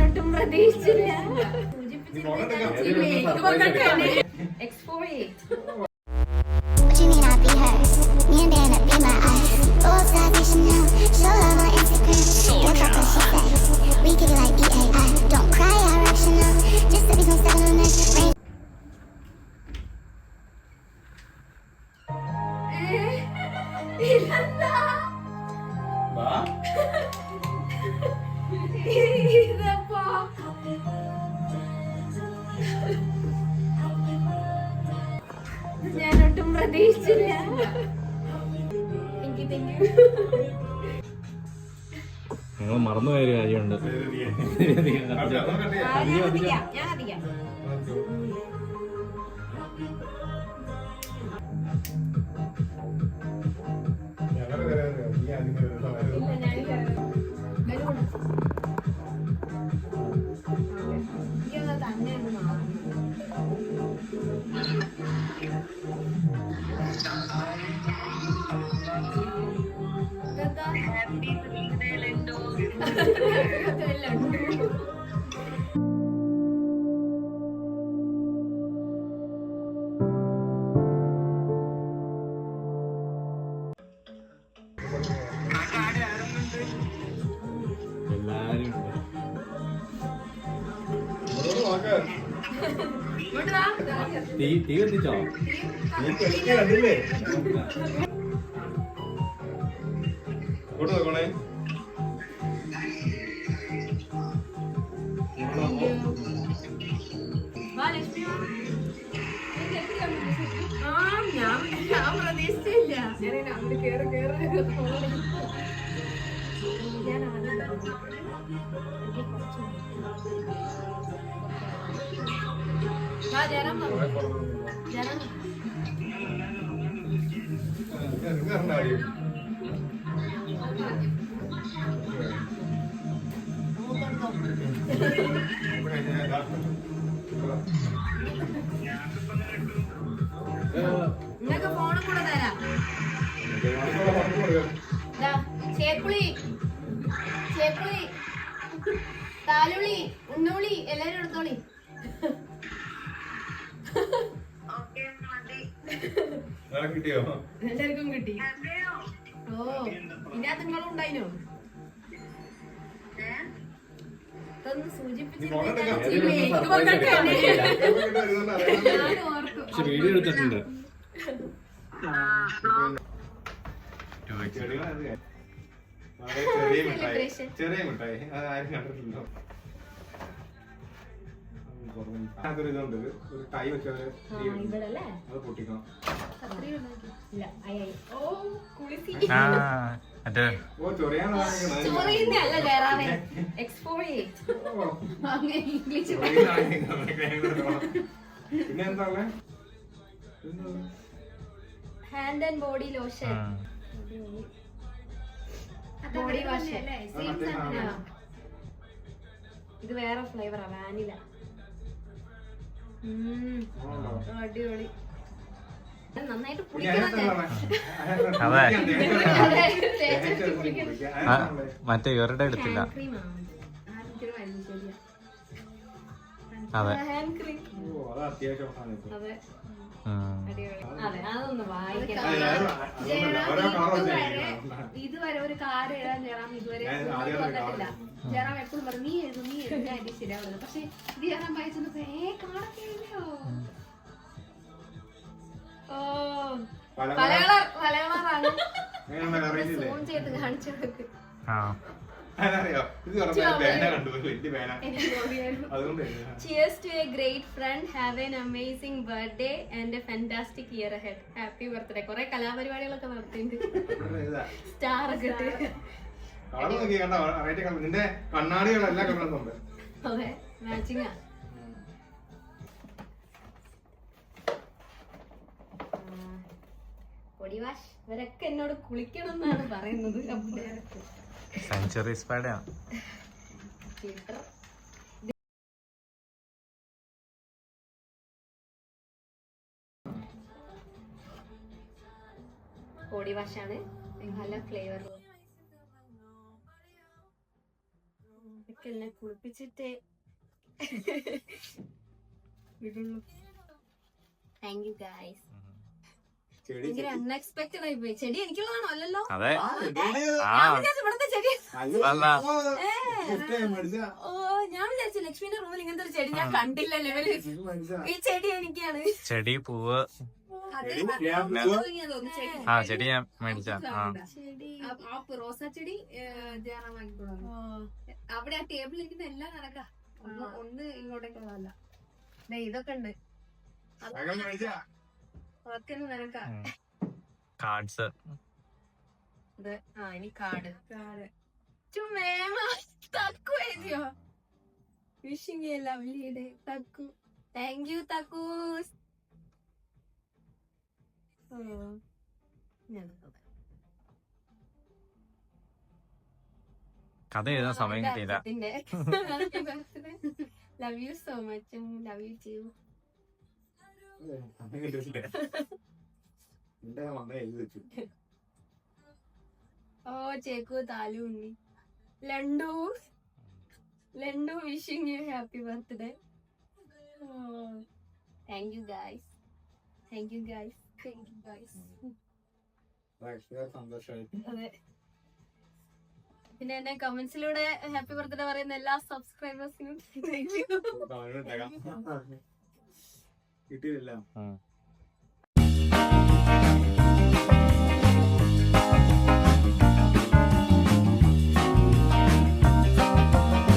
ഒട്ടും പ്രതീക്ഷിച്ചില്ല. What you mean I'll be her? Me and Dan be my eyes. Full salvation now. Show love on Instagram. Girl, fuck what she says. We kick it like EAI. Don't cry, I'm rational. Just so we gon' settle on this. Rain. ഇതെന്താ? ഇതപ്പോ ഞാനൊട്ടും പ്രതീക്ഷിച്ചില്ല. നിങ്ങൾ മറന്നുപോയ ഒരു കാര്യമുണ്ട്. ഞാൻ അധികം തീ കത്തിച്ചോ? ഞാൻ പ്രതീക്ഷിച്ചില്ല. ഞാൻ നിങ്ങൾക്ക് ഫോണും കൂടെ തരാം. ചേപ്പുളി, ചേപ്പുളി, താലുളി, ഉണ്ണുളി എല്ലാരും എടുത്തോളി. എല്ലാവർക്കും കിട്ടി. ഓ ഇതിനകത്ത് നിങ്ങളും ഉണ്ടായിനോ? വീഡിയോ എടുത്തിട്ടുണ്ട്. ചെറിയ മിഠായി അത് ആരും കണ്ടിട്ടുണ്ടോ? അതൊരു ഇതുണ്ട്, ഒരു കൈ വെച്ചത് അത് പൊട്ടിക്കണം. ഓ ചൊറിയാന്ന് പിന്നെ എന്താ hand and body lotion, body wash. ഇത് വേറെ ഫ്ലേവറാ, വാനില. അടിപൊളി. നന്നായിട്ട് മറ്റേ ഇവരുടെ എടുത്തില്ല. അതെ അതൊന്ന് വായിക്കണം. ഇതുവരെ ഒരു കാര്യം എഴുതാൻ ജയറാം ഇതുവരെ വന്നിട്ടില്ല. ജയറാം എപ്പോഴും പറഞ്ഞു നീ എഴുതും നീ എഴുതാൻ എന്റെ ശരിയാവുന്നത്. പക്ഷെ ഇത് ജയറാം വായിച്ചെന്ന് കാണത്തില്ലയോ. ഓ പലകളറാണ്. സൂം ചെയ്ത് കാണിച്ചു കൊടുക്ക്. Cheers to a great friend. Have an amazing birthday and a fantastic year ahead. Happy birthday. കുറെ കലാപരിപാടികളൊക്കെ നടത്തിയിട്ടുണ്ട്. സ്റ്റാർ ഒക്കെ നിന്റെ കണ്ണാടികളെല്ലാം കാണുന്നുണ്ട്. അതെ മാച്ചിങ്ങാ. Body wash. ഇവരൊക്കെ എന്നോട് കുളിക്കണം എന്നാണ് പറയുന്നത്. സെഞ്ചുറി സ്പാഡാ. ബോഡി വാഷാണ്, നല്ല ഫ്ലേവർ. അതൊക്കെ എന്നെ കുളിപ്പിച്ചിട്ടേ വിടുള്ളൂ. Thank you guys. ഭയങ്കര അൺഎക്സ്പെക്ടഡ് ആയി പോയി. ചെടി എനിക്കുള്ളതാണോ? അല്ലല്ലോ. അതെ ആ ഞാൻ വിചാരിച്ചു ഇവിടുത്തെ ചെടി. അല്ല ഓ ഞാൻ വിചാരിച്ചു ലക്ഷ്മിന്റെ റൂമിൽ ഇങ്ങനത്തെ ഒരു ചെടി ഞാൻ കണ്ടില്ല ലെവല്. ഈ ചെടി എനിക്കാണ്. ചെടി പൂവ് ആ ചെടി ഞാൻ മേടിച്ച ചെടി റോസാ ചെടി ജയറാം വാങ്ങിക്കൊണ്ടു. അവിടെ ആ ടേബിളിൽ ഇരിക്കുന്ന എല്ലാം നടക്കാ. ഒന്ന് ഇങ്ങോട്ടേക്കുള്ളതല്ല. ഇതൊക്കെ ഉണ്ട്. അതൊക്കെ നിനക്കാ. കാർഡ്സ് ഇത് ഇനി കാർഡ് തക്കു എഴുതിയോ? Wishing a lovely day Thakku. Thank you Thakku. കഥ എഴുതാൻ സമയം കിട്ടിയില്ല. Love you so much. Love you too. ഓ Chekku Thalu Unni Landu wishing you happy birthday. Thank you guys. Thank you guys. അതെ. പിന്നെ എന്നെ കമന്റ്സിലൂടെ ഹാപ്പി ബർത്ത്ഡേ പറയുന്ന എല്ലാ സബ്സ്ക്രൈബേഴ്സിനും താങ്ക് യു. കിട്ടിയില്ല.